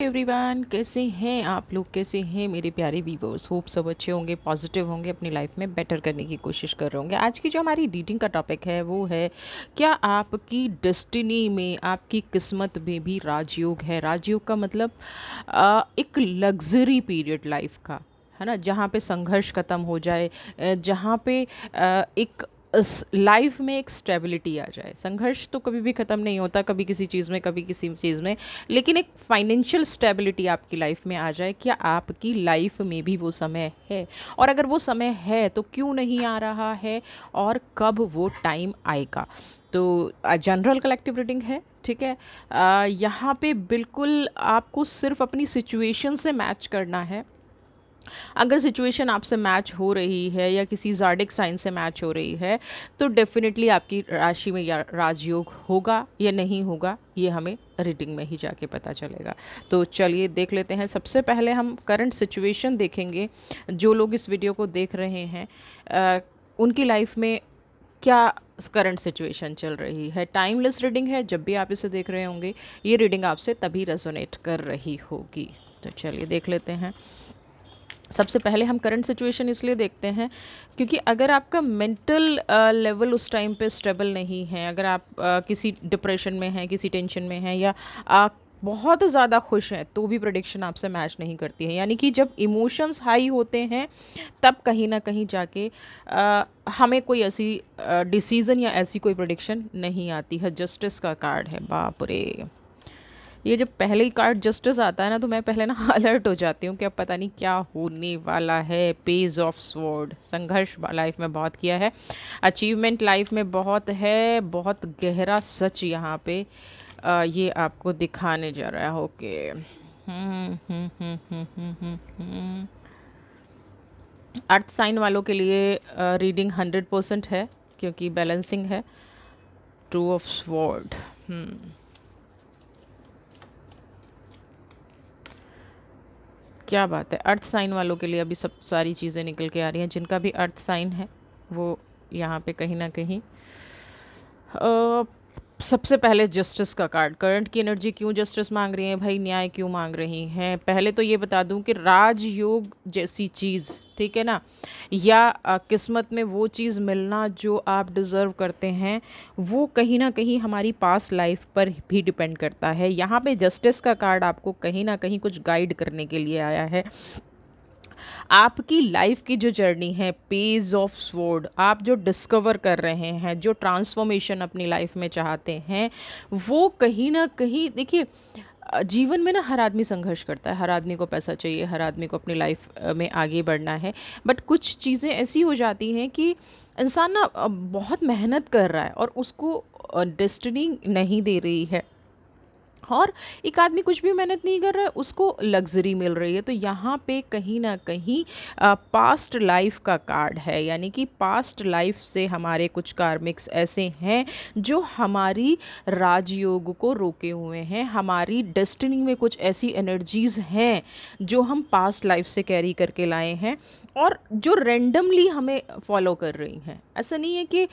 Everyone, कैसे हैं आप लोग? कैसे हैं मेरे प्यारे व्यूवर्स? होप सब अच्छे होंगे, पॉजिटिव होंगे, अपनी लाइफ में बेटर करने की कोशिश कर रहे होंगे। आज की जो हमारी रीडिंग का टॉपिक है वो है, क्या आपकी डेस्टिनी में, आपकी किस्मत में भी राजयोग है? राजयोग का मतलब एक लग्जरी पीरियड लाइफ का, है ना, जहाँ पे संघर्ष खत्म हो जाए, जहाँ पे एक लाइफ में एक स्टेबिलिटी आ जाए। संघर्ष तो कभी भी ख़त्म नहीं होता, कभी किसी चीज़ में, कभी किसी चीज़ में, लेकिन एक फाइनेंशियल स्टेबिलिटी आपकी लाइफ में आ जाए। क्या आपकी लाइफ में भी वो समय है? और अगर वो समय है तो क्यों नहीं आ रहा है, और कब वो टाइम आएगा? तो जनरल कलेक्टिव रीडिंग है, ठीक है। यहाँ पे बिल्कुल आपको सिर्फ अपनी सिचुएशन से मैच करना है। अगर सिचुएशन आपसे मैच हो रही है या किसी ज़ाडिक साइन से मैच हो रही है, तो डेफिनेटली आपकी राशि में या राजयोग होगा या नहीं होगा, ये हमें रीडिंग में ही जाके पता चलेगा। तो चलिए देख लेते हैं। सबसे पहले हम करंट सिचुएशन देखेंगे। जो लोग इस वीडियो को देख रहे हैं, उनकी लाइफ में क्या करंट सिचुएशन चल रही है। टाइमलेस रीडिंग है, जब भी आप इसे देख रहे होंगे ये रीडिंग आपसे तभी रेजोनेट कर रही होगी। तो चलिए देख लेते हैं। सबसे पहले हम करंट सिचुएशन इसलिए देखते हैं क्योंकि अगर आपका मेंटल लेवल उस टाइम पे स्टेबल नहीं है, अगर आप किसी डिप्रेशन में हैं, किसी टेंशन में हैं, या बहुत ज़्यादा खुश हैं, तो भी प्रेडिक्शन आपसे मैच नहीं करती है। यानी कि जब इमोशंस हाई होते हैं तब कहीं ना कहीं जाके हमें कोई ऐसी डिसीज़न या ऐसी कोई प्रेडिक्शन नहीं आती है। जस्टिस का कार्ड है, बाप रे। ये जब पहले ही कार्ड जस्टिस आता है ना, तो मैं पहले ना अलर्ट हो जाती हूँ कि अब पता नहीं क्या होने वाला है। पेज ऑफ स्वॉर्ड, संघर्ष लाइफ में बहुत किया है, अचीवमेंट लाइफ में बहुत है, बहुत गहरा सच यहाँ पे ये आपको दिखाने जा रहा है। ओके। अर्थ साइन वालों के लिए रीडिंग 100% है, क्योंकि बैलेंसिंग है। टू ऑफ स्वॉर्ड, क्या बात है। अर्थ साइन वालों के लिए अभी सब सारी चीज़ें निकल के आ रही हैं। जिनका भी अर्थ साइन है वो यहाँ पे कहीं ना कहीं सबसे पहले जस्टिस का कार्ड। करंट की एनर्जी क्यों जस्टिस मांग रही है भाई, न्याय क्यों मांग रही हैं? पहले तो ये बता दूं कि राजयोग जैसी चीज़, ठीक है ना, या किस्मत में वो चीज़ मिलना जो आप डिज़र्व करते हैं, वो कहीं ना कहीं हमारी पास्ट लाइफ पर भी डिपेंड करता है। यहाँ पे जस्टिस का कार्ड आपको कहीं ना कहीं कुछ गाइड करने के लिए आया है। आपकी लाइफ की जो जर्नी है, पेज ऑफ स्वॉर्ड, आप जो डिस्कवर कर रहे हैं, जो ट्रांसफॉर्मेशन अपनी लाइफ में चाहते हैं, वो कहीं ना कहीं देखिए, जीवन में ना हर आदमी संघर्ष करता है, हर आदमी को पैसा चाहिए, हर आदमी को अपनी लाइफ में आगे बढ़ना है। बट कुछ चीज़ें ऐसी हो जाती हैं कि इंसान ना बहुत मेहनत कर रहा है और उसको डेस्टिनी नहीं दे रही है, और एक आदमी कुछ भी मेहनत नहीं कर रहा है, उसको लग्जरी मिल रही है। तो यहाँ पे कहीं ना कहीं पास्ट लाइफ का कार्ड है, यानी कि पास्ट लाइफ से हमारे कुछ कार्मिक्स ऐसे हैं जो हमारी राजयोग को रोके हुए हैं। हमारी डेस्टिनी में कुछ ऐसी एनर्जीज हैं जो हम पास्ट लाइफ से कैरी करके लाए हैं, और जो रेंडमली हमें फॉलो कर रही हैं। ऐसा नहीं है कि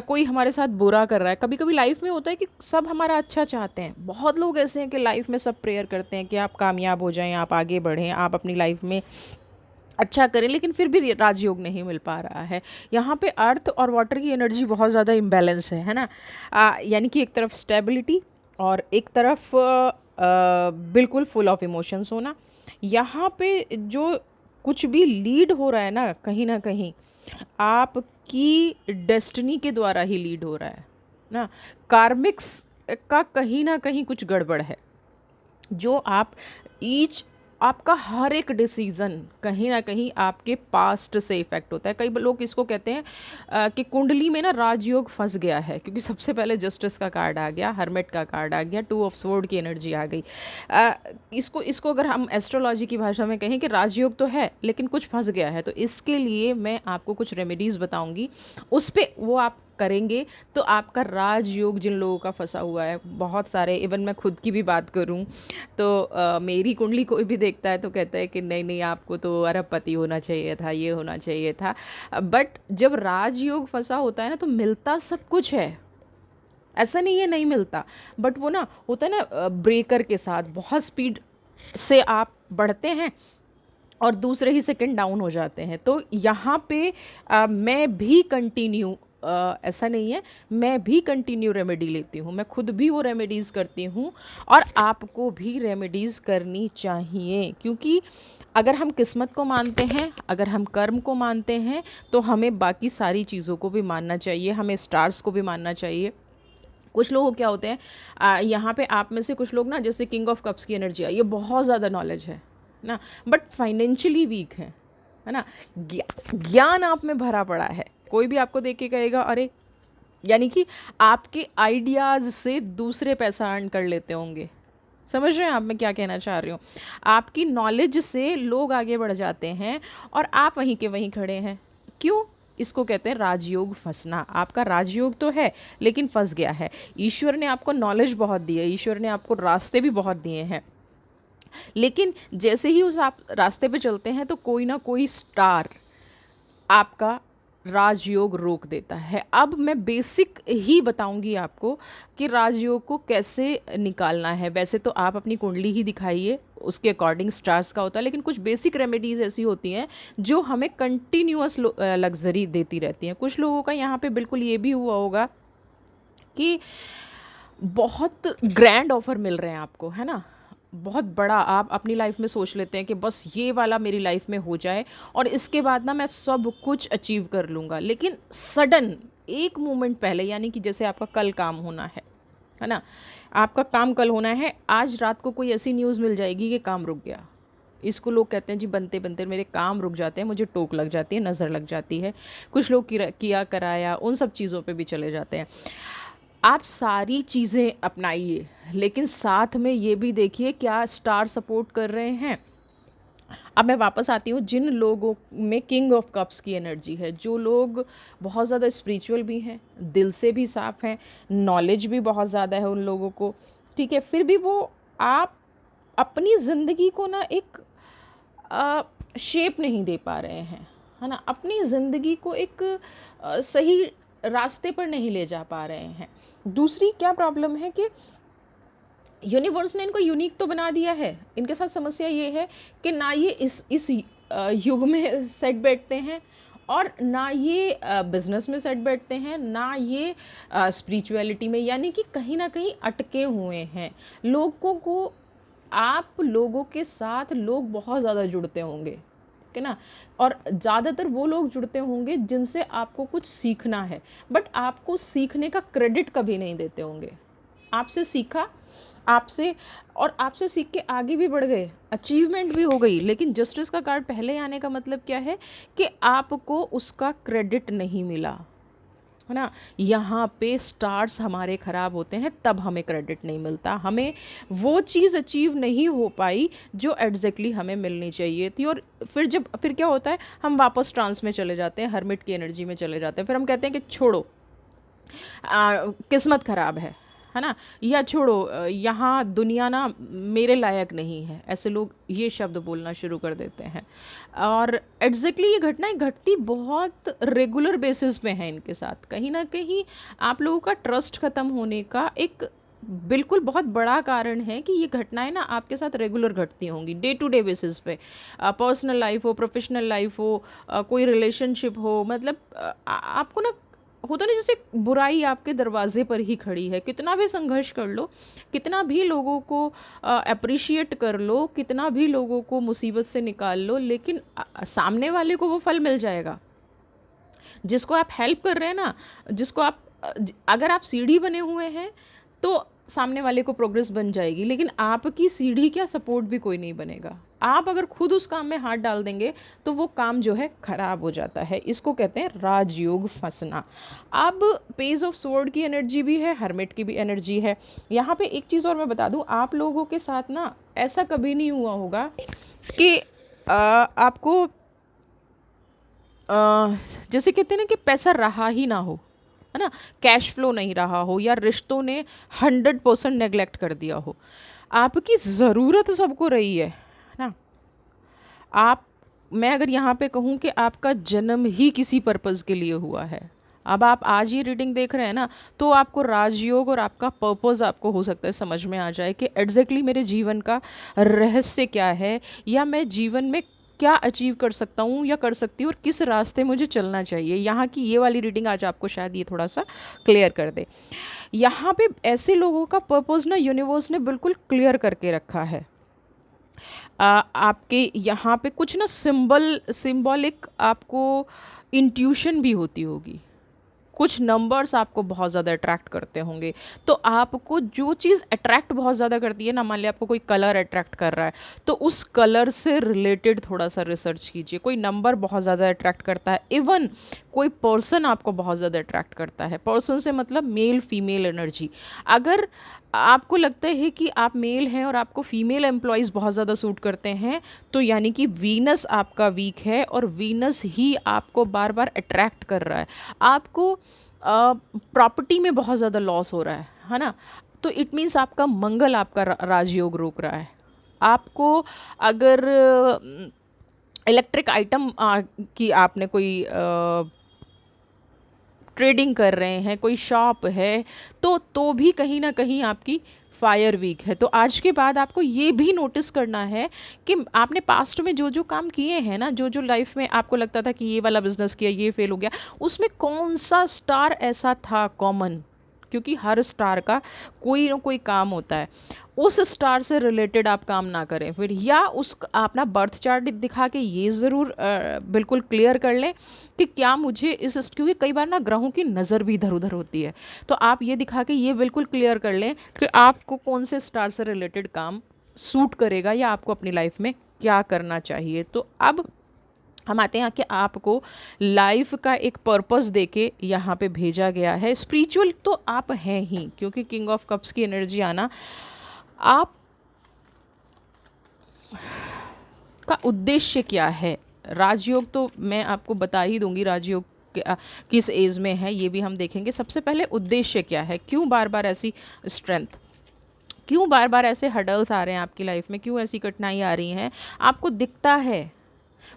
कोई हमारे साथ बुरा कर रहा है। कभी कभी लाइफ में होता है कि सब हमारा अच्छा चाहते हैं। बहुत लोग ऐसे हैं कि लाइफ में सब प्रेयर करते हैं कि आप कामयाब हो जाएं, आप आगे बढ़ें, आप अपनी लाइफ में अच्छा करें, लेकिन फिर भी राजयोग नहीं मिल पा रहा है। यहाँ पे अर्थ और वाटर की एनर्जी बहुत ज़्यादा इम्बैलेंस है ना। यानी कि एक तरफ स्टेबिलिटी और एक तरफ बिल्कुल फुल ऑफ इमोशंस होना। यहाँ पे जो कुछ भी लीड हो रहा है ना कहीं आपकी डेस्टिनी के द्वारा ही लीड हो रहा है ना। कार्मिक्स का कहीं ना कहीं कुछ गड़बड़ है, जो आप ईच आपका हर एक डिसीज़न कहीं ना कहीं आपके पास्ट से इफ़ेक्ट होता है। कई लोग इसको कहते हैं कि कुंडली में ना राजयोग फंस गया है, क्योंकि सबसे पहले जस्टिस का कार्ड आ गया, हर्मिट का कार्ड आ गया, टू ऑफ स्वॉर्ड की एनर्जी आ गई। इसको अगर हम एस्ट्रोलॉजी की भाषा में कहें कि राजयोग तो है लेकिन कुछ फंस गया है, तो इसके लिए मैं आपको कुछ रेमेडीज़ बताऊंगी, उस पर वो आप करेंगे तो आपका राजयोग, जिन लोगों का फंसा हुआ है, बहुत सारे, इवन मैं खुद की भी बात करूं तो मेरी कुंडली कोई भी देखता है तो कहता है कि नहीं नहीं, आपको तो अरबपति होना चाहिए था, ये होना चाहिए था। बट जब राजयोग फंसा होता है ना, तो मिलता सब कुछ है, ऐसा नहीं है नहीं मिलता। बट वो ना होता है ना ब्रेकर के साथ बहुत स्पीड से आप बढ़ते हैं और दूसरे ही सेकंड डाउन हो जाते हैं। तो यहाँ पे मैं भी कंटिन्यू, ऐसा नहीं है, मैं भी कंटिन्यू रेमेडी लेती हूँ, मैं खुद भी वो रेमेडीज़ करती हूँ और आपको भी रेमेडीज़ करनी चाहिए। क्योंकि अगर हम किस्मत को मानते हैं, अगर हम कर्म को मानते हैं, तो हमें बाकी सारी चीज़ों को भी मानना चाहिए, हमें स्टार्स को भी मानना चाहिए। कुछ लोग क्या होते हैं, यहाँ पे आप में से कुछ लोग ना, जैसे किंग ऑफ कप्स की एनर्जी है, ये बहुत ज़्यादा नॉलेज है ना, बट फाइनेंशियली वीक है ना। ज्ञान आप में भरा पड़ा है, कोई भी आपको देख के कहेगा अरे, यानी कि आपके आइडियाज़ से दूसरे पैसा अर्न कर लेते होंगे। समझ रहे हैं आप मैं क्या कहना चाह रही हूँ? आपकी नॉलेज से लोग आगे बढ़ जाते हैं और आप वहीं के वहीं खड़े हैं। क्यों? इसको कहते हैं राजयोग फंसना। आपका राजयोग तो है लेकिन फंस गया है। ईश्वर ने आपको नॉलेज बहुत दी है, ईश्वर ने आपको रास्ते भी बहुत दिए हैं, लेकिन जैसे ही उस आप रास्ते पे चलते हैं तो कोई ना कोई स्टार आपका राजयोग रोक देता है। अब मैं बेसिक ही बताऊंगी आपको कि राजयोग को कैसे निकालना है। वैसे तो आप अपनी कुंडली ही दिखाइए, उसके अकॉर्डिंग स्टार्स का होता है, लेकिन कुछ बेसिक रेमेडीज़ ऐसी होती हैं जो हमें कंटिन्यूअस लग्जरी देती रहती हैं। कुछ लोगों का यहाँ पे बिल्कुल ये भी हुआ होगा कि बहुत ग्रैंड ऑफर मिल रहे हैं आपको, है ना, बहुत बड़ा आप अपनी लाइफ में सोच लेते हैं कि बस ये वाला मेरी लाइफ में हो जाए और इसके बाद ना मैं सब कुछ अचीव कर लूँगा, लेकिन सडन एक मोमेंट पहले, यानी कि जैसे आपका कल काम होना है ना, आपका काम कल होना है, आज रात को कोई ऐसी न्यूज़ मिल जाएगी कि काम रुक गया। इसको लोग कहते हैं जी बनते बनते मेरे काम रुक जाते हैं, मुझे टोक लग जाती है, नज़र लग जाती है। कुछ लोग किया कराया उन सब चीज़ों पे भी चले जाते हैं। आप सारी चीज़ें अपनाइए, लेकिन साथ में ये भी देखिए क्या स्टार सपोर्ट कर रहे हैं। अब मैं वापस आती हूँ, जिन लोगों में किंग ऑफ कप्स की एनर्जी है, जो लोग बहुत ज़्यादा स्पिरिचुअल भी हैं, दिल से भी साफ हैं, नॉलेज भी बहुत ज़्यादा है उन लोगों को, ठीक है, फिर भी वो आप अपनी ज़िंदगी को ना एक शेप नहीं दे पा रहे हैं, है ना, अपनी ज़िंदगी को एक सही रास्ते पर नहीं ले जा पा रहे हैं। दूसरी क्या प्रॉब्लम है कि यूनिवर्स ने इनको यूनिक तो बना दिया है, इनके साथ समस्या ये है कि ना ये इस युग में सेट बैठते हैं और ना ये बिजनेस में सेट बैठते हैं, ना ये स्पिरिचुअलिटी में, यानी कि कहीं ना कहीं अटके हुए हैं। लोगों को, आप लोगों के साथ लोग बहुत ज़्यादा जुड़ते होंगे, ठीक है ना, और ज़्यादातर वो लोग जुड़ते होंगे जिनसे आपको कुछ सीखना है, बट आपको सीखने का क्रेडिट कभी नहीं देते होंगे। आपसे सीखा, आपसे, और आपसे सीख के आगे भी बढ़ गए, अचीवमेंट भी हो गई, लेकिन जस्टिस का कार्ड पहले आने का मतलब क्या है कि आपको उसका क्रेडिट नहीं मिला, है ना। यहाँ पे स्टार्स हमारे ख़राब होते हैं, तब हमें क्रेडिट नहीं मिलता, हमें वो चीज़ अचीव नहीं हो पाई जो एग्जैक्टली हमें मिलनी चाहिए थी। और फिर क्या होता है, हम वापस ट्रांस में चले जाते हैं, हर्मिट की एनर्जी में चले जाते हैं, फिर हम कहते हैं कि छोड़ो, किस्मत ख़राब है ना, या छोड़ो, यहाँ दुनिया ना मेरे लायक नहीं है, ऐसे लोग ये शब्द बोलना शुरू कर देते हैं। और एग्जैक्टली ये घटनाएं घटती बहुत रेगुलर बेसिस पे हैं इनके साथ। कहीं ना कहीं आप लोगों का ट्रस्ट ख़त्म होने का एक बिल्कुल बहुत बड़ा कारण है कि ये घटनाएं ना आपके साथ रेगुलर घटती होंगी, डे टू डे बेसिस पे, पर्सनल लाइफ हो, प्रोफेशनल लाइफ हो, कोई रिलेशनशिप हो, मतलब आपको ना होता नहीं, जैसे बुराई आपके दरवाजे पर ही खड़ी है, कितना भी संघर्ष कर लो, कितना भी लोगों को अप्रिशिएट कर लो, कितना भी लोगों को मुसीबत से निकाल लो, लेकिन सामने वाले को वो फल मिल जाएगा। जिसको आप हेल्प कर रहे हैं ना, जिसको आप अगर आप सीढ़ी बने हुए हैं तो सामने वाले को प्रोग्रेस बन जाएगी, लेकिन आपकी सीढ़ी क्या सपोर्ट भी कोई नहीं बनेगा। आप अगर खुद उस काम में हाथ डाल देंगे तो वो काम जो है खराब हो जाता है। इसको कहते हैं राजयोग फंसना। अब पेज ऑफ स्वॉर्ड की एनर्जी भी है, हर्मिट की भी एनर्जी है। यहाँ पे एक चीज़ और मैं बता दूँ, आप लोगों के साथ ना ऐसा कभी नहीं हुआ होगा कि आपको जैसे कहते हैं ना कि पैसा रहा ही ना हो, है ना, कैश फ्लो नहीं रहा हो, या रिश्तों ने 100% नेगलेक्ट कर दिया हो। आपकी ज़रूरत सबको रही है ना। आप, मैं अगर यहाँ पे कहूँ कि आपका जन्म ही किसी पर्पज़ के लिए हुआ है, अब आप आज ये रीडिंग देख रहे हैं ना, तो आपको राजयोग और आपका पर्पस आपको हो सकता है समझ में आ जाए कि एग्जैक्टली मेरे जीवन का रहस्य क्या है, या मैं जीवन में क्या अचीव कर सकता हूँ या कर सकती हूँ, और किस रास्ते मुझे चलना चाहिए। यहाँ की ये वाली रीडिंग आज आपको शायद ये थोड़ा सा क्लियर कर दे। यहाँ पे ऐसे लोगों का पर्पस ना यूनिवर्स ने बिल्कुल क्लियर करके रखा है। आपके यहाँ पे कुछ ना सिंबॉलिक आपको इंट्यूशन भी होती होगी, कुछ नंबर्स आपको बहुत ज़्यादा अट्रैक्ट करते होंगे। तो आपको जो चीज़ अट्रैक्ट बहुत ज़्यादा करती है ना, मान लिया आपको कोई कलर अट्रैक्ट कर रहा है, तो उस कलर से रिलेटेड थोड़ा सा रिसर्च कीजिए। कोई नंबर बहुत ज़्यादा अट्रैक्ट करता है, इवन कोई पर्सन आपको बहुत ज़्यादा अट्रैक्ट करता है। पर्सन से मतलब मेल फीमेल एनर्जी। अगर आपको लगता है कि आप मेल हैं और आपको फीमेल एम्प्लॉयज़ बहुत ज़्यादा सूट करते हैं, तो यानी कि वीनस आपका वीक है और वीनस ही आपको बार बार अट्रैक्ट कर रहा है। आपको प्रॉपर्टी में बहुत ज़्यादा लॉस हो रहा है ना, तो इट मीन्स आपका मंगल, आपका राजयोग रोक रहा है आपको। अगर इलेक्ट्रिक आइटम की आपने कोई ट्रेडिंग कर रहे हैं, कोई शॉप है, तो भी कहीं ना कहीं आपकी फायर वीक है। तो आज के बाद आपको ये भी नोटिस करना है कि आपने पास्ट में जो जो काम किए हैं ना, जो जो लाइफ में आपको लगता था कि ये वाला बिजनेस किया, ये फेल हो गया, उसमें कौन सा स्टार ऐसा था कॉमन, क्योंकि हर स्टार का कोई ना कोई काम होता है। उस स्टार से रिलेटेड आप काम ना करें फिर, या उस अपना बर्थ चार्ट दिखा के ये ज़रूर बिल्कुल क्लियर कर लें कि क्या मुझे क्योंकि कई बार ना ग्रहों की नज़र भी इधर उधर होती है, तो आप ये दिखा के ये बिल्कुल क्लियर कर लें कि आपको कौन से स्टार से रिलेटेड काम सूट करेगा, या आपको अपनी लाइफ में क्या करना चाहिए। तो अब हम आते हैं कि आपको लाइफ का एक पर्पस देके यहाँ पे भेजा गया है। स्पिरिचुअल तो आप हैं ही, क्योंकि किंग ऑफ कप्स की एनर्जी आना, आप का उद्देश्य क्या है। राजयोग तो मैं आपको बता ही दूंगी, राजयोग किस एज में है ये भी हम देखेंगे। सबसे पहले उद्देश्य क्या है, क्यों बार बार ऐसी स्ट्रेंथ, क्यों बार बार ऐसे हडल्स आ रहे हैं आपकी लाइफ में, क्यों ऐसी कठिनाई आ रही हैं। आपको दिखता है,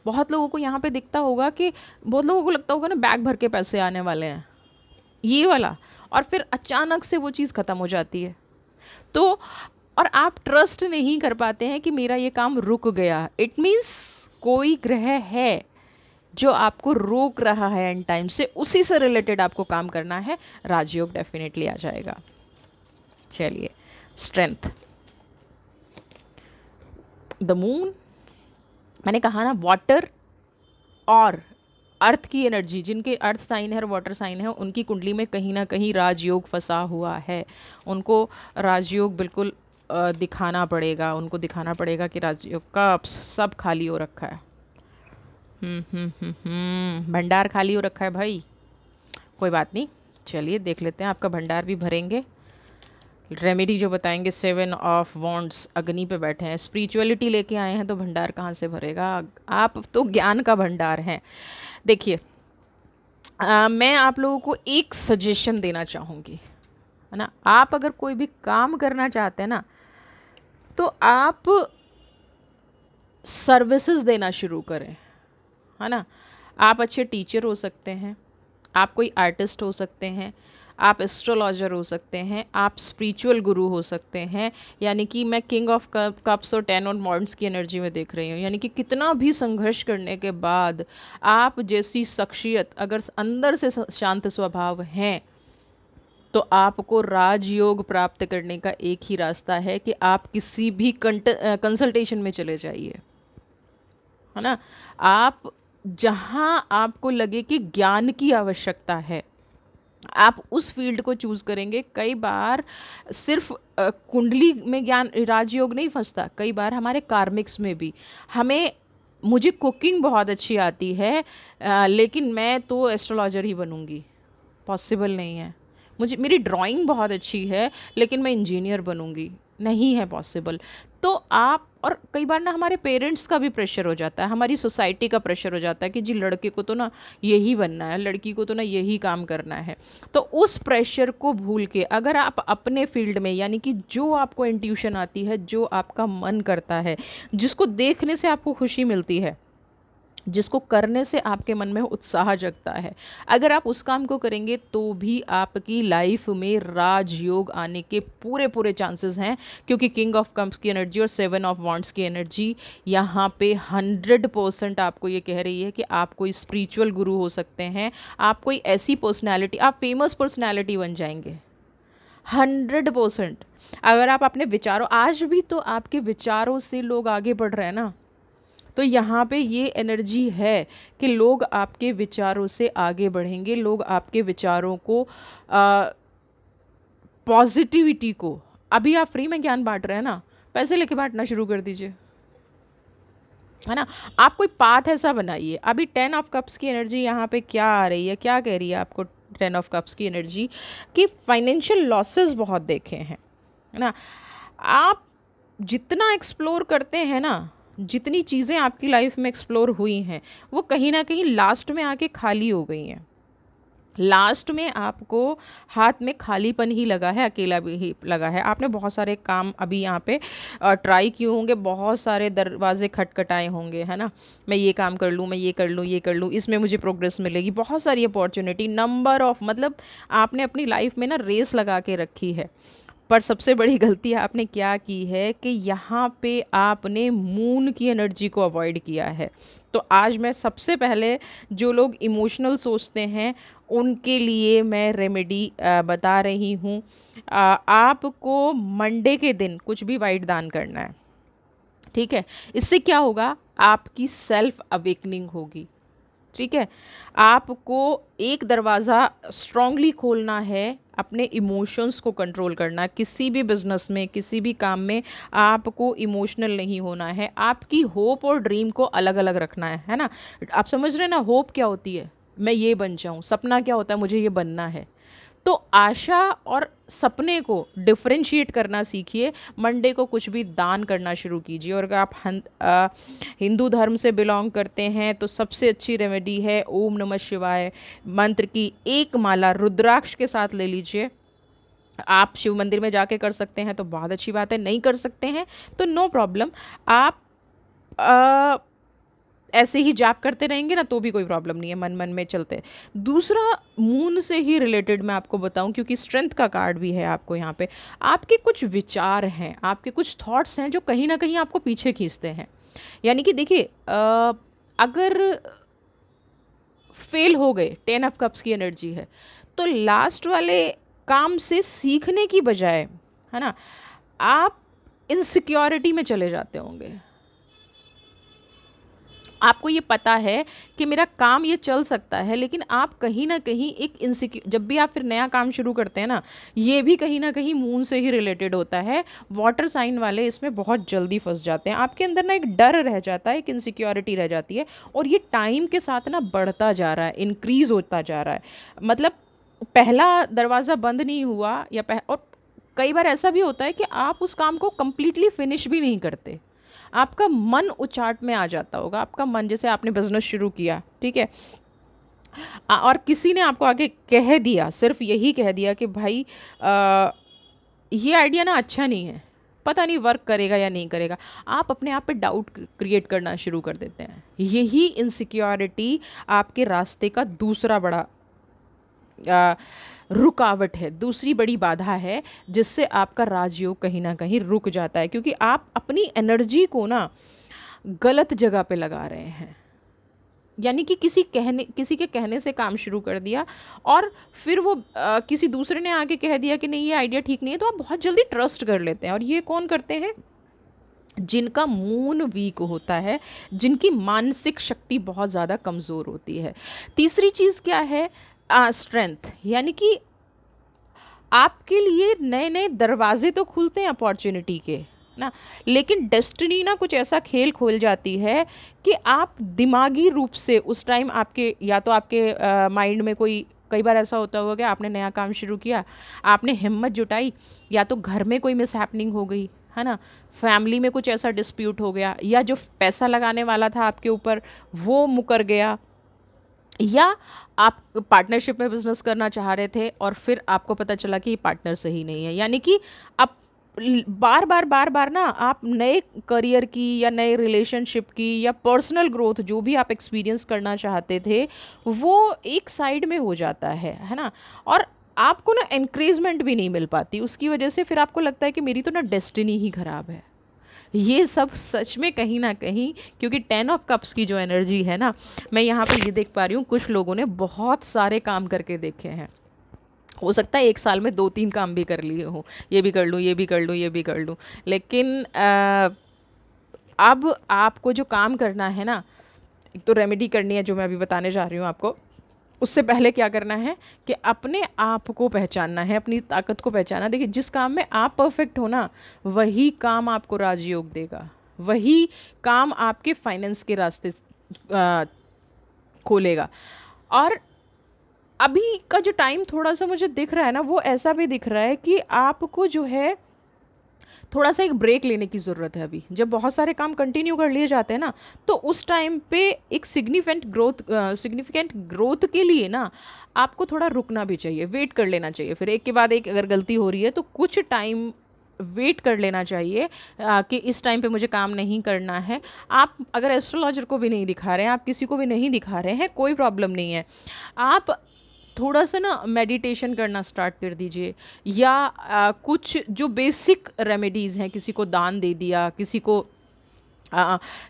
बहुत लोगों को यहाँ पे दिखता होगा कि बहुत लोगों को लगता होगा ना बैग भर के पैसे आने वाले हैं, ये वाला, और फिर अचानक से वो चीज़ ख़त्म हो जाती है। तो और आप ट्रस्ट नहीं कर पाते हैं कि मेरा ये काम रुक गया, इट मीन्स कोई ग्रह है जो आपको रोक रहा है एंड टाइम से, उसी से रिलेटेड आपको काम करना है। राजयोग डेफिनेटली आ जाएगा। चलिए, स्ट्रेंथ, द मून, मैंने कहा ना वाटर और अर्थ की एनर्जी, जिनके अर्थ साइन है और वाटर साइन है, उनकी कुंडली में कहीं ना कहीं राजयोग फंसा हुआ है। उनको राजयोग बिल्कुल दिखाना पड़ेगा, उनको दिखाना पड़ेगा कि राजयोग का सब खाली हो रखा है। भंडार खाली हो रखा है भाई। कोई बात नहीं, चलिए देख लेते हैं, आपका भंडार भी भरेंगे। रेमेडी जो बताएंगे, 7 ऑफ वॉन्ड्स, अग्नि पे बैठे हैं, स्पिरिचुअलिटी लेके आए हैं, तो भंडार कहाँ से भरेगा। आप तो ज्ञान का भंडार हैं। देखिए, मैं आप लोगों को एक सजेशन देना चाहूँगी, है ना। आप अगर कोई भी काम करना चाहते हैं ना, तो आप सर्विसेज देना शुरू करें, है ना। आप अच्छे टीचर हो सकते हैं, आप कोई आर्टिस्ट हो सकते हैं, आप एस्ट्रोलॉजर हो सकते हैं, आप स्पिरिचुअल गुरु हो सकते हैं। यानी कि मैं किंग ऑफ कप्स और 10 ऑफ वॉन्ड्स की एनर्जी में देख रही हूँ, यानी कि कितना भी संघर्ष करने के बाद आप जैसी शख्सियत अगर अंदर से शांत स्वभाव हैं, तो आपको राजयोग प्राप्त करने का एक ही रास्ता है कि आप किसी भी कंसल्टेशन में चले जाइए, है ना। आप जहाँ आपको लगे कि ज्ञान की आवश्यकता है, आप उस फील्ड को चूज करेंगे। कई बार सिर्फ कुंडली में ज्ञान राजयोग नहीं फंसता, कई बार हमारे कार्मिक्स में भी। हमें मुझे कुकिंग बहुत अच्छी आती है, लेकिन मैं तो एस्ट्रोलॉजर ही बनूंगी, पॉसिबल नहीं है। मुझे मेरी ड्राइंग बहुत अच्छी है, लेकिन मैं इंजीनियर बनूंगी, नहीं है पॉसिबल। तो आप, और कई बार ना हमारे पेरेंट्स का भी प्रेशर हो जाता है, हमारी सोसाइटी का प्रेशर हो जाता है कि जी लड़के को तो ना यही बनना है, लड़की को तो ना यही काम करना है। तो उस प्रेशर को भूल के अगर आप अपने फील्ड में, यानी कि जो आपको इंट्यूशन आती है, जो आपका मन करता है, जिसको देखने से आपको खुशी मिलती है, जिसको करने से आपके मन में उत्साह जगता है। अगर आप उस काम को करेंगे तो भी आपकी लाइफ में राजयोग आने के पूरे पूरे चांसेस हैं, क्योंकि किंग ऑफ कप्स की एनर्जी और सेवन ऑफ वॉन्ड्स की एनर्जी यहाँ पे 100% आपको ये कह रही है कि आप कोई स्पिरिचुअल गुरु हो सकते हैं, आप कोई ऐसी पर्सनैलिटी, आप फेमस पर्सनैलिटी बन जाएंगे 100%। अगर आप अपने विचारों, आज भी तो आपके विचारों से लोग आगे बढ़ रहे हैं ना, तो यहाँ पे ये एनर्जी है कि लोग आपके विचारों से आगे बढ़ेंगे, लोग आपके विचारों को, पॉजिटिविटी को, अभी आप फ्री में ज्ञान बांट रहे हैं ना, पैसे लेके बांटना शुरू कर दीजिए, है ना। आप कोई पाथ ऐसा बनाइए। अभी 10 ऑफ कप्स की एनर्जी यहाँ पे क्या आ रही है, क्या कह रही है आपको 10 ऑफ कप्स की एनर्जी, कि फाइनेंशियल लॉसेस बहुत देखे हैं, है ना। आप जितना एक्सप्लोर करते हैं ना, जितनी चीज़ें आपकी लाइफ में एक्सप्लोर हुई हैं, वो कहीं ना कहीं लास्ट में आके खाली हो गई हैं। लास्ट में आपको हाथ में खालीपन ही लगा है, अकेला भी ही लगा है। आपने बहुत सारे काम अभी यहाँ पे ट्राई किए होंगे, बहुत सारे दरवाजे खटखटाए होंगे, है ना। मैं ये काम कर लूँ, मैं ये कर लूँ, ये कर लूँ, इसमें मुझे प्रोग्रेस मिलेगी, बहुत सारी अपॉर्चुनिटी, नंबर ऑफ, मतलब आपने अपनी लाइफ में ना रेस लगा के रखी है। पर सबसे बड़ी गलती आपने क्या की है कि यहाँ पे आपने मून की एनर्जी को अवॉइड किया है। तो आज मैं सबसे पहले, जो लोग इमोशनल सोचते हैं उनके लिए मैं रेमेडी बता रही हूँ। आपको मंडे के दिन कुछ भी वाइट दान करना है, ठीक है। इससे क्या होगा, आपकी सेल्फ अवेकनिंग होगी, ठीक है। आपको एक दरवाज़ा स्ट्रांगली खोलना है, अपने इमोशंस को कंट्रोल करना है। किसी भी बिजनेस में, किसी भी काम में आपको इमोशनल नहीं होना है, आपकी होप और ड्रीम को अलग अलग रखना है ना। आप समझ रहे हैं ना, होप क्या होती है, मैं ये बन जाऊँ, सपना क्या होता है, मुझे ये बनना है। तो आशा और सपने को डिफरेंशिएट करना सीखिए। मंडे को कुछ भी दान करना शुरू कीजिए। और अगर आप हिंदू धर्म से बिलोंग करते हैं तो सबसे अच्छी रेमेडी है ओम नमः शिवाय मंत्र की एक माला रुद्राक्ष के साथ ले लीजिए। आप शिव मंदिर में जाके कर सकते हैं तो बहुत अच्छी बात है, नहीं कर सकते हैं तो नो प्रॉब्लम, आप ऐसे ही जाप करते रहेंगे ना तो भी कोई प्रॉब्लम नहीं है, मन मन में चलते। दूसरा, मून से ही रिलेटेड मैं आपको बताऊं, क्योंकि स्ट्रेंथ का कार्ड भी है आपको यहाँ पे। आपके कुछ विचार हैं, आपके कुछ थॉट्स हैं जो कहीं ना कहीं आपको पीछे खींचते हैं। यानी कि देखिए, अगर फेल हो गए, 10 ऑफ कप्स की एनर्जी है, तो लास्ट वाले काम से सीखने की बजाय, है ना, आप इनसिक्योरिटी में चले जाते होंगे। आपको ये पता है कि मेरा काम ये चल सकता है, लेकिन आप कहीं ना कहीं एक इनसिक्योर, जब भी आप फिर नया काम शुरू करते हैं ना, ये भी कहीं ना कहीं मून से ही रिलेटेड होता है। वाटर साइन वाले इसमें बहुत जल्दी फंस जाते हैं। आपके अंदर ना एक डर रह जाता है, एक इनसिक्योरिटी रह जाती है, और ये टाइम के साथ ना बढ़ता जा रहा है, इंक्रीज होता जा रहा है। मतलब पहला दरवाज़ा बंद नहीं हुआ, और कई बार ऐसा भी होता है कि आप उस काम को कंप्लीटली फिनिश भी नहीं करते, आपका मन उचाट में आ जाता होगा। आपका मन, जैसे आपने बिजनेस शुरू किया, ठीक है, और किसी ने आपको आगे कह दिया, सिर्फ यही कह दिया कि भाई ये आइडिया ना अच्छा नहीं है, पता नहीं वर्क करेगा या नहीं करेगा। आप अपने आप पे डाउट क्रिएट करना शुरू कर देते हैं। यही इनसिक्योरिटी आपके रास्ते का दूसरा बड़ा रुकावट है, दूसरी बड़ी बाधा है, जिससे आपका राजयोग कहीं ना कहीं रुक जाता है, क्योंकि आप अपनी एनर्जी को ना गलत जगह पे लगा रहे हैं। यानी कि किसी के कहने से काम शुरू कर दिया, और फिर वो किसी दूसरे ने आके कह दिया कि नहीं ये आइडिया ठीक नहीं है, तो आप बहुत जल्दी ट्रस्ट कर लेते हैं। और ये कौन करते हैं, जिनका मून वीक होता है, जिनकी मानसिक शक्ति बहुत ज़्यादा कमज़ोर होती है। तीसरी चीज़ क्या है, स्ट्रेंथ। यानी कि आपके लिए नए नए दरवाजे तो खुलते हैं अपॉर्चुनिटी के ना, लेकिन डेस्टिनी ना कुछ ऐसा खेल खोल जाती है कि आप दिमागी रूप से उस टाइम आपके, या तो आपके माइंड में कोई, कई बार ऐसा होता होगा कि आपने नया काम शुरू किया, आपने हिम्मत जुटाई, या तो घर में कोई मिसहैपनिंग हो गई, है ना, फैमिली में कुछ ऐसा डिस्प्यूट हो गया, या जो पैसा लगाने वाला था आपके ऊपर वो मुकर गया, या आप पार्टनरशिप में बिजनेस करना चाह रहे थे और फिर आपको पता चला कि ये पार्टनर सही नहीं है। यानी कि अब बार बार ना आप नए करियर की या नए रिलेशनशिप की या पर्सनल ग्रोथ जो भी आप एक्सपीरियंस करना चाहते थे वो एक साइड में हो जाता है ना। और आपको ना इंक्रीजमेंट भी नहीं मिल पाती उसकी वजह से, फिर आपको लगता है कि मेरी तो ना डेस्टिनी ही खराब है। ये सब सच में कहीं ना कहीं, क्योंकि 10 ऑफ कप्स की जो एनर्जी है ना, मैं यहाँ पे ये देख पा रही हूँ कुछ लोगों ने बहुत सारे काम करके देखे हैं। हो सकता है एक साल में 2-3 काम भी कर लिए हों, ये भी कर लूँ, ये भी कर लूँ, ये भी कर लूँ, लेकिन अब आपको जो काम करना है ना, एक तो रेमेडी करनी है जो मैं अभी बताने जा रही हूँ आपको। उससे पहले क्या करना है कि अपने आप को पहचानना है, अपनी ताकत को पहचानना। देखिए, जिस काम में आप परफेक्ट हो ना, वही काम आपको राजयोग देगा, वही काम आपके फाइनेंस के रास्ते आ, खोलेगा। और अभी का जो टाइम थोड़ा सा मुझे दिख रहा है ना, वो ऐसा भी दिख रहा है कि आपको जो है थोड़ा सा एक ब्रेक लेने की ज़रूरत है। अभी जब बहुत सारे काम कंटिन्यू कर लिए जाते हैं ना, तो उस टाइम पे एक सिग्निफिकेंट ग्रोथ के लिए ना आपको थोड़ा रुकना भी चाहिए, वेट कर लेना चाहिए। फिर एक के बाद एक अगर गलती हो रही है तो कुछ टाइम वेट कर लेना चाहिए कि इस टाइम पे मुझे काम नहीं करना है। आप अगर एस्ट्रोलॉजर को भी नहीं दिखा रहे हैं, आप किसी को भी नहीं दिखा रहे हैं, कोई प्रॉब्लम नहीं है। आप थोड़ा सा ना मेडिटेशन करना स्टार्ट कर दीजिए, या कुछ जो बेसिक रेमेडीज़ हैं, किसी को दान दे दिया, किसी को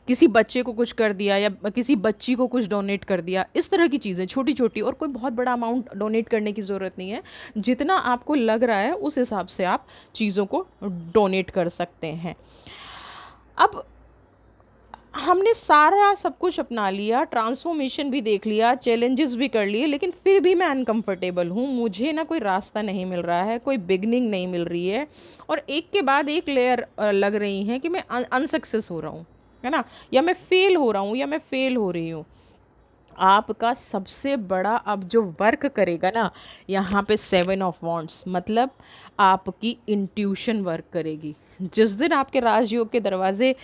किसी बच्चे को कुछ कर दिया, या किसी बच्ची को कुछ डोनेट कर दिया, इस तरह की चीज़ें छोटी छोटी। और कोई बहुत बड़ा अमाउंट डोनेट करने की ज़रूरत नहीं है, जितना आपको लग रहा है उस हिसाब से आप चीज़ों को डोनेट कर सकते हैं। अब हमने सारा सब कुछ अपना लिया, ट्रांसफॉर्मेशन भी देख लिया, चैलेंजेस भी कर लिए, लेकिन फिर भी मैं अनकंफर्टेबल हूँ। मुझे ना कोई रास्ता नहीं मिल रहा है, कोई बिगनिंग नहीं मिल रही है, और एक के बाद एक लेयर लग रही हैं कि मैं अनसक्सेस हो रहा हूँ, है ना, या मैं फेल हो रहा हूँ, या मैं फेल हो रही हूँ। आपका सबसे बड़ा अब जो वर्क करेगा ना, यहाँ पे 7 ऑफ वॉन्ड्स, मतलब आपकी इंट्यूशन वर्क करेगी। जिस दिन आपके राजयोग के दरवाजे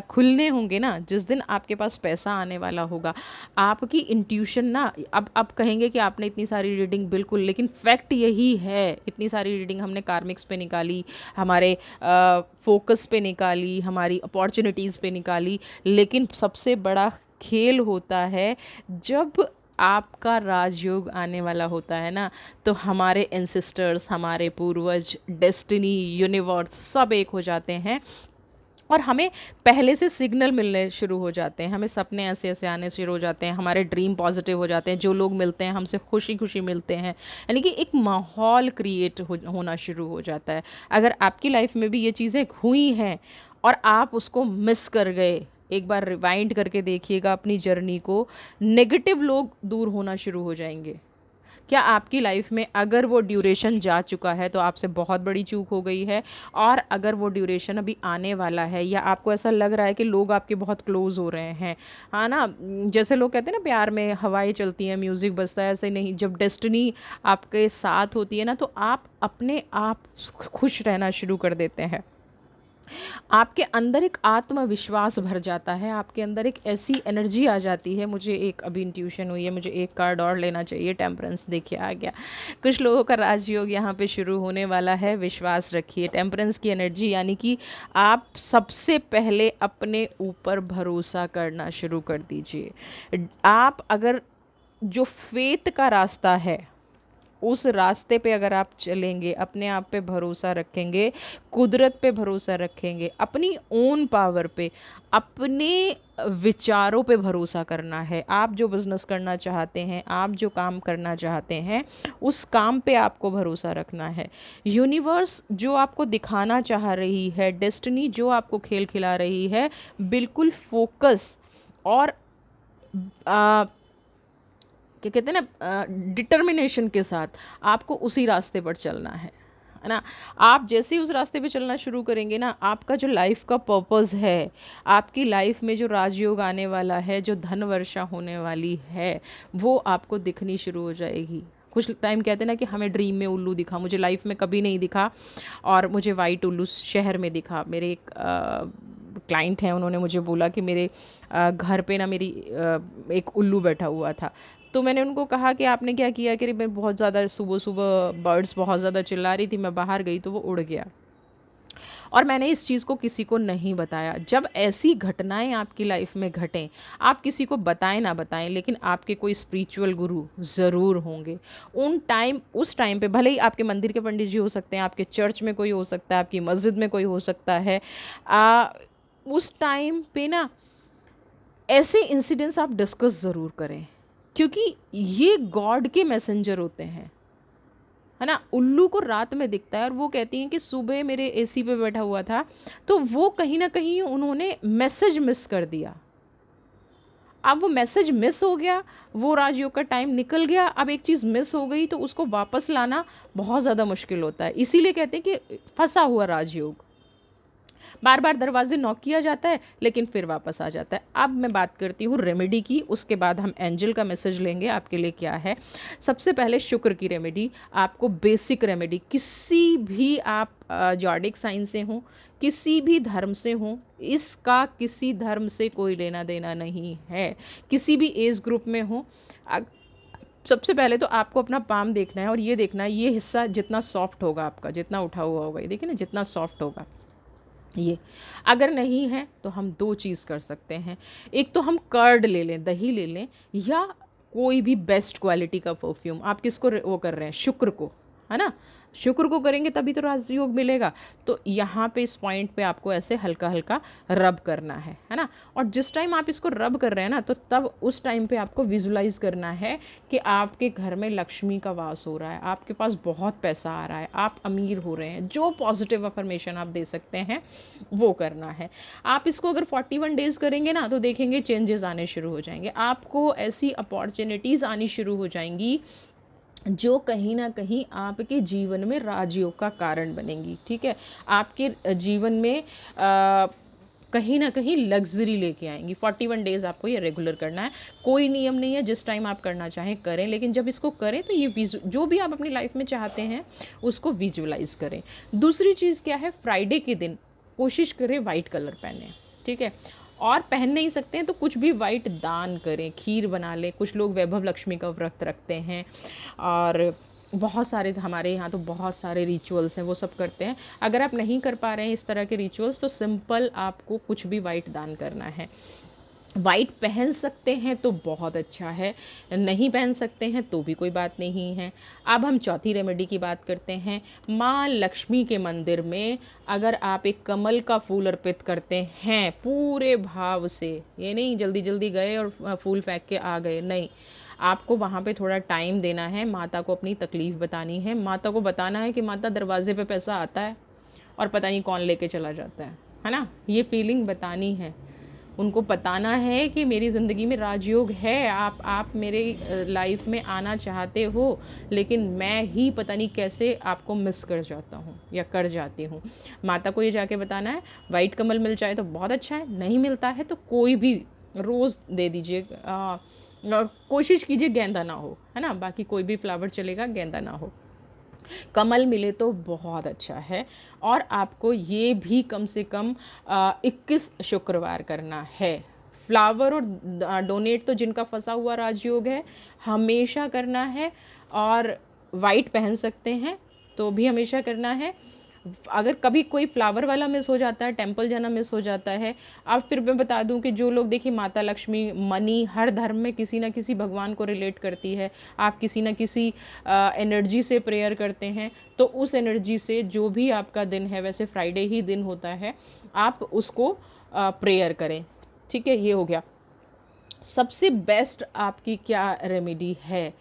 खुलने होंगे ना, जिस दिन आपके पास पैसा आने वाला होगा, आपकी इंट्यूशन ना, अब आप कहेंगे कि आपने इतनी सारी रीडिंग, बिल्कुल, लेकिन फैक्ट यही है। इतनी सारी रीडिंग हमने कार्मिक्स पे निकाली, हमारे फोकस पे निकाली, हमारी अपॉर्चुनिटीज़ पे निकाली, लेकिन सबसे बड़ा खेल होता है जब आपका राजयोग आने वाला होता है ना, तो हमारे एंसेस्टर्स, हमारे पूर्वज, डेस्टिनी, यूनिवर्स सब एक हो जाते हैं, और हमें पहले से सिग्नल मिलने शुरू हो जाते हैं, हमें सपने ऐसे ऐसे आने शुरू हो जाते हैं, हमारे ड्रीम पॉजिटिव हो जाते हैं, जो लोग मिलते हैं हमसे खुशी खुशी मिलते हैं, यानी कि एक माहौल क्रिएट होना शुरू हो जाता है। अगर आपकी लाइफ में भी ये चीज़ें हुई हैं और आप उसको मिस कर गए, एक बार रिवाइंड करके देखिएगा अपनी जर्नी को, नेगेटिव लोग दूर होना शुरू हो जाएंगे। क्या आपकी लाइफ में अगर वो ड्यूरेशन जा चुका है तो आपसे बहुत बड़ी चूक हो गई है, और अगर वो ड्यूरेशन अभी आने वाला है, या आपको ऐसा लग रहा है कि लोग आपके बहुत क्लोज हो रहे हैं, हाँ ना, जैसे लोग कहते हैं ना प्यार में हवाएं चलती हैं, म्यूज़िक बजता है, ऐसे नहीं, जब डेस्टिनी आपके साथ होती है ना, तो आप अपने आप खुश रहना शुरू कर देते हैं। आपके अंदर एक आत्मविश्वास भर जाता है, आपके अंदर एक ऐसी एनर्जी आ जाती है। मुझे एक अभी इंट्यूशन हुई है, मुझे एक कार्ड और लेना चाहिए, टेम्परेंस देखिए आ गया। कुछ लोगों का राजयोग यहाँ पे शुरू होने वाला है, विश्वास रखिए। टेम्परेंस की एनर्जी यानी कि आप सबसे पहले अपने ऊपर भरोसा करना शुरू कर दीजिए। आप अगर जो फेथ का रास्ता है, उस रास्ते पे अगर आप चलेंगे, अपने आप पे भरोसा रखेंगे, कुदरत पे भरोसा रखेंगे, अपनी ओन पावर पे, अपने विचारों पे भरोसा करना है। आप जो बिज़नेस करना चाहते हैं, आप जो काम करना चाहते हैं, उस काम पे आपको भरोसा रखना है। यूनिवर्स जो आपको दिखाना चाह रही है, डेस्टिनी जो आपको खेल खिला रही है, बिल्कुल फोकस और आ, क्या कहते हैं ना, डिटर्मिनेशन के साथ आपको उसी रास्ते पर चलना है ना। आप जैसे ही उस रास्ते पे चलना शुरू करेंगे ना, आपका जो लाइफ का पर्पस है, आपकी लाइफ में जो राजयोग आने वाला है, जो धन वर्षा होने वाली है, वो आपको दिखनी शुरू हो जाएगी। कुछ टाइम कहते हैं ना कि हमें ड्रीम में उल्लू दिखा, मुझे लाइफ में कभी नहीं दिखा, और मुझे वाइट उल्लू शहर में दिखा। मेरे एक क्लाइंट हैं, उन्होंने मुझे बोला कि मेरे घर पे ना मेरी एक उल्लू बैठा हुआ था। तो मैंने उनको कहा कि आपने क्या किया, कि मैं बहुत ज़्यादा सुबह सुबह बर्ड्स बहुत ज़्यादा चिल्ला रही थी, मैं बाहर गई तो वो उड़ गया। और मैंने इस चीज़ को किसी को नहीं बताया। जब ऐसी घटनाएँ आपकी लाइफ में घटें, आप किसी को बताएँ ना बताएँ, लेकिन आपके कोई स्पिरिचुअल गुरु ज़रूर होंगे। उस टाइम पे भले ही आपके मंदिर के पंडित जी हो सकते हैं, आपके चर्च में कोई हो सकता है, आपकी मस्जिद में कोई हो सकता है। उस टाइम पे ना ऐसे इंसिडेंट्स आप डिस्कस ज़रूर करें, क्योंकि ये गॉड के मैसेंजर होते हैं, है ना। उल्लू को रात में दिखता है और वो कहती हैं कि सुबह मेरे एसी पे बैठा हुआ था, तो वो कहीं ना कहीं उन्होंने मैसेज मिस कर दिया। अब वो मैसेज मिस हो गया, वो राजयोग का टाइम निकल गया, अब एक चीज़ मिस हो गई तो उसको वापस लाना बहुत ज़्यादा मुश्किल होता है। इसीलिए कहते हैं कि फंसा हुआ राजयोग, बार बार दरवाजे नॉक किया जाता है लेकिन फिर वापस आ जाता है। अब मैं बात करती हूँ रेमेडी की, उसके बाद हम एंजल का मैसेज लेंगे आपके लिए क्या है। सबसे पहले शुक्र की रेमेडी, आपको बेसिक रेमेडी, किसी भी आप जॉडिक साइन से हों, किसी भी धर्म से हों, इसका किसी धर्म से कोई लेना देना नहीं है, किसी भी एज ग्रुप में हो। सबसे पहले तो आपको अपना पाम देखना है और ये देखना है, ये हिस्सा जितना सॉफ्ट होगा आपका, जितना उठा हुआ होगा, ये देखिए ना जितना सॉफ्ट होगा ये। अगर नहीं है तो हम दो चीज़ कर सकते हैं, एक तो हम कर्ड ले लें, दही ले लें, या कोई भी बेस्ट क्वालिटी का परफ्यूम। आप किसको वो कर रहे हैं, शुक्र को, है ना। शुक्र को करेंगे तभी तो राजयोग मिलेगा। तो यहाँ पे इस पॉइंट पे आपको ऐसे हल्का हल्का रब करना है ना। और जिस टाइम आप इसको रब कर रहे हैं ना, तो तब उस टाइम पे आपको विजुलाइज करना है कि आपके घर में लक्ष्मी का वास हो रहा है, आपके पास बहुत पैसा आ रहा है, आप अमीर हो रहे हैं। जो पॉजिटिव अफर्मेशन आप दे सकते हैं वो करना है। आप इसको अगर 41 डेज़ करेंगे ना, तो देखेंगे चेंजेस आने शुरू हो जाएंगे, आपको ऐसी अपॉर्चुनिटीज़ आनी शुरू हो जाएंगी जो कहीं ना कहीं आपके जीवन में राजयोग का कारण बनेंगी। ठीक है, आपके जीवन में कहीं ना कहीं लग्जरी लेके आएंगी। 41 डेज़ आपको ये रेगुलर करना है, कोई नियम नहीं है, जिस टाइम आप करना चाहें करें, लेकिन जब इसको करें तो ये जो भी आप अपनी लाइफ में चाहते हैं उसको विजुअलाइज करें। दूसरी चीज़ क्या है, फ्राइडे के दिन कोशिश करें वाइट कलर पहने, ठीक है। और पहन नहीं सकते हैं तो कुछ भी वाइट दान करें, खीर बना लें। कुछ लोग वैभव लक्ष्मी का व्रत रखते हैं और बहुत सारे हमारे यहाँ तो बहुत सारे रिचुअल्स हैं, वो सब करते हैं। अगर आप नहीं कर पा रहे हैं इस तरह के रिचुअल्स, तो सिंपल आपको कुछ भी वाइट दान करना है। वाइट पहन सकते हैं तो बहुत अच्छा है, नहीं पहन सकते हैं तो भी कोई बात नहीं है। अब हम चौथी रेमेडी की बात करते हैं। माँ लक्ष्मी के मंदिर में अगर आप एक कमल का फूल अर्पित करते हैं पूरे भाव से, ये नहीं जल्दी जल्दी गए और फूल फेंक के आ गए, नहीं, आपको वहाँ पे थोड़ा टाइम देना है, माता को अपनी तकलीफ़ बतानी है, माता को बताना है कि माता दरवाजे पे पैसा आता है और पता नहीं कौन लेके चला जाता है ना। ये फीलिंग बतानी है, उनको बताना है कि मेरी ज़िंदगी में राजयोग है, आप मेरे लाइफ में आना चाहते हो, लेकिन मैं ही पता नहीं कैसे आपको मिस कर जाता हूँ या कर जाती हूँ। माता को ये जाके बताना है। वाइट कमल मिल जाए तो बहुत अच्छा है, नहीं मिलता है तो कोई भी रोज़ दे दीजिए। कोशिश कीजिए गेंदा ना हो, है ना, बाकी कोई भी फ्लावर चलेगा, गेंदा ना हो। कमल मिले तो बहुत अच्छा है। और आपको ये भी कम से कम 21 शुक्रवार करना है। फ्लावर और डोनेट तो जिनका फंसा हुआ राजयोग है हमेशा करना है, और वाइट पहन सकते हैं तो भी हमेशा करना है। अगर कभी कोई फ्लावर वाला मिस हो जाता है, टेम्पल जाना मिस हो जाता है। अब फिर मैं बता दूं कि जो लोग, देखिए माता लक्ष्मी, मनी, हर धर्म में किसी ना किसी भगवान को रिलेट करती है। आप किसी ना किसी एनर्जी से प्रेयर करते हैं, तो उस एनर्जी से जो भी आपका दिन है, वैसे फ्राइडे ही दिन होता है, आप उसको प्रेयर करें। ठीक है, ये हो गया। सबसे बेस्ट आपकी क्या रेमेडी है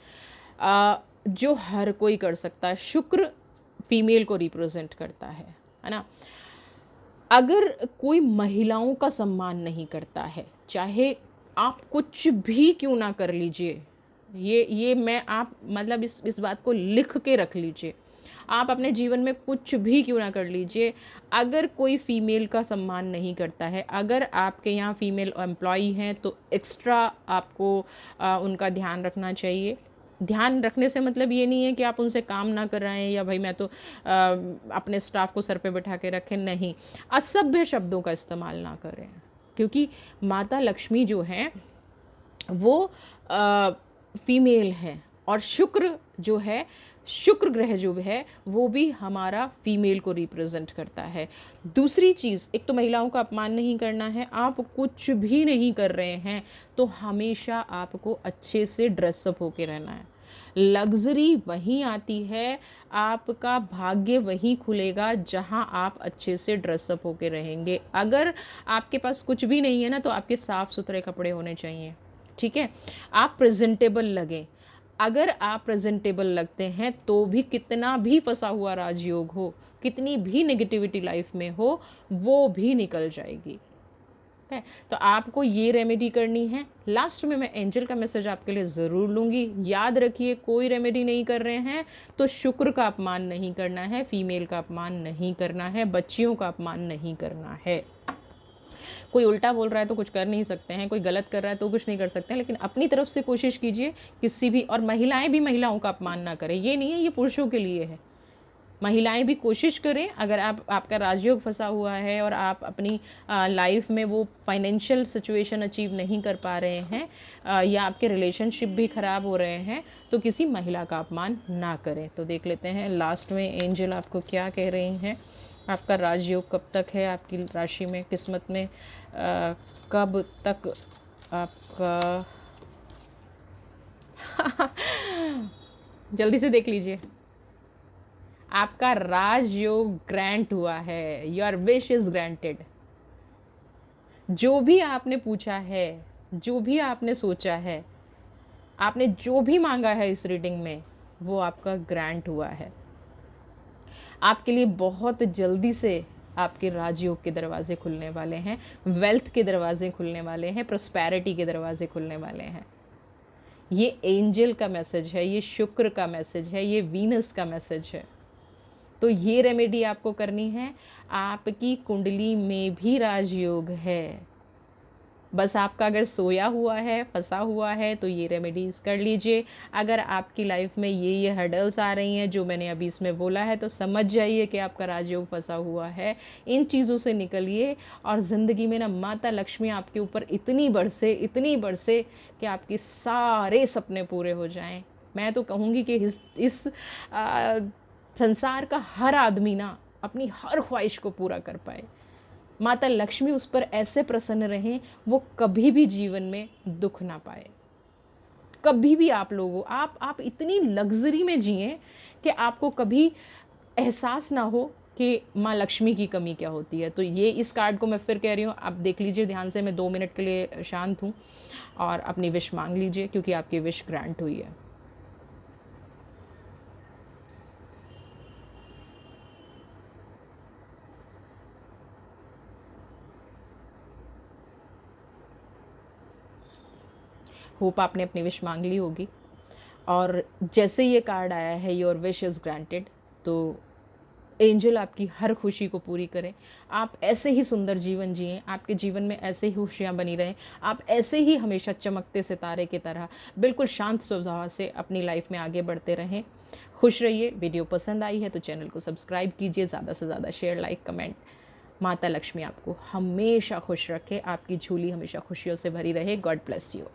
जो हर कोई कर सकता है। शुक्र फीमेल को रिप्रेजेंट करता है ना। अगर कोई महिलाओं का सम्मान नहीं करता है, चाहे आप कुछ भी क्यों ना कर लीजिए, ये मैं आप मतलब इस बात को लिख के रख लीजिए। आप अपने जीवन में कुछ भी क्यों ना कर लीजिए, अगर कोई फीमेल का सम्मान नहीं करता है, अगर आपके यहाँ फीमेल एम्प्लॉई हैं, तो एक्स्ट्रा आपको उनका ध्यान रखना चाहिए। ध्यान रखने से मतलब ये नहीं है कि आप उनसे काम ना कर रहे हैं या भाई मैं तो अपने स्टाफ को सर पे बैठा के रखें, नहीं। असभ्य शब्दों का इस्तेमाल ना करें, क्योंकि माता लक्ष्मी जो हैं वो फीमेल है, और शुक्र जो है, शुक्र ग्रह जो है वो भी हमारा फीमेल को रिप्रेजेंट करता है। दूसरी चीज़, एक तो महिलाओं का अपमान नहीं करना है, आप कुछ भी नहीं कर रहे हैं तो हमेशा आपको अच्छे से ड्रेसअप होके रहना है। लग्ज़री वहीं आती है, आपका भाग्य वहीं खुलेगा जहां आप अच्छे से ड्रेसअप होके रहेंगे। अगर आपके पास कुछ भी नहीं है ना, तो आपके साफ सुथरे कपड़े होने चाहिए, ठीक है? आप प्रेजेंटेबल लगें। अगर आप प्रेजेंटेबल लगते हैं तो भी कितना भी फंसा हुआ राजयोग हो, कितनी भी नेगेटिविटी लाइफ में हो, वो भी निकल जाएगी। है, तो आपको ये रेमेडी करनी है। लास्ट में मैं एंजल का मैसेज आपके लिए ज़रूर लूँगी। याद रखिए, कोई रेमेडी नहीं कर रहे हैं तो शुक्र का अपमान नहीं करना है, फीमेल का अपमान नहीं करना है, बच्चियों का अपमान नहीं करना है। कोई उल्टा बोल रहा है तो कुछ कर नहीं सकते हैं, कोई गलत कर रहा है तो कुछ नहीं कर सकते हैं, लेकिन अपनी तरफ से कोशिश कीजिए किसी भी, और महिलाएं भी महिलाओं का अपमान ना करें। ये नहीं है ये पुरुषों के लिए है, महिलाएं भी कोशिश करें। अगर आपका राजयोग फंसा हुआ है और आप अपनी लाइफ में वो फाइनेंशियल सिचुएशन अचीव नहीं कर पा रहे हैं, या आपके रिलेशनशिप भी ख़राब हो रहे हैं, तो किसी महिला का अपमान ना करें। तो देख लेते हैं लास्ट में एंजल आपको क्या कह रही हैं। आपका राजयोग कब तक है आपकी राशि में, किस्मत में कब तक आपका जल्दी से देख लीजिए, आपका राजयोग ग्रांट हुआ है। Your wish is granted. जो भी आपने पूछा है, जो भी आपने सोचा है, आपने जो भी मांगा है इस रीडिंग में, वो आपका ग्रांट हुआ है। आपके लिए बहुत जल्दी से आपके राजयोग के दरवाजे खुलने वाले हैं, वेल्थ के दरवाजे खुलने वाले हैं, प्रॉस्पेरिटी के दरवाजे खुलने वाले हैं। ये एंजल का मैसेज है, ये शुक्र का मैसेज है, ये वीनस का मैसेज है। तो ये रेमेडी आपको करनी है। आपकी कुंडली में भी राजयोग है, बस आपका अगर सोया हुआ है, फंसा हुआ है, तो ये रेमेडीज कर लीजिए। अगर आपकी लाइफ में ये हर्डल्स आ रही हैं जो मैंने अभी इसमें बोला है, तो समझ जाइए कि आपका राजयोग फंसा हुआ है। इन चीज़ों से निकलिए और ज़िंदगी में ना माता लक्ष्मी आपके ऊपर इतनी बरसे कि आपके सारे सपने पूरे हो जाएं। मैं तो कहूँगी कि इस संसार का हर आदमी ना अपनी हर ख्वाहिश को पूरा कर पाए। माता लक्ष्मी उस पर ऐसे प्रसन्न रहें, वो कभी भी जीवन में दुख ना पाए। कभी भी आप लोगों, आप इतनी लग्जरी में जिएं कि आपको कभी एहसास ना हो कि माँ लक्ष्मी की कमी क्या होती है। तो ये इस कार्ड को मैं फिर कह रही हूँ, आप देख लीजिए ध्यान से। मैं 2 मिनट के लिए शांत हूँ और अपनी विश मांग लीजिए, क्योंकि आपकी विश ग्रांट हुई है। होप आपने अपनी विश मांग ली होगी। और जैसे ये कार्ड आया है योर विश इज़ ग्रांटेड, तो एंजल आपकी हर खुशी को पूरी करें। आप ऐसे ही सुंदर जीवन जिएं, आपके जीवन में ऐसे ही खुशियाँ बनी रहें, आप ऐसे ही हमेशा चमकते सितारे की तरह बिल्कुल शांत स्वभाव से अपनी लाइफ में आगे बढ़ते रहें। खुश रहिए। वीडियो पसंद आई है तो चैनल को सब्सक्राइब कीजिए, ज़्यादा से ज़्यादा शेयर, लाइक, कमेंट। माता लक्ष्मी आपको हमेशा खुश रखे, आपकी झोली हमेशा खुशियों से भरी रहे। God bless you.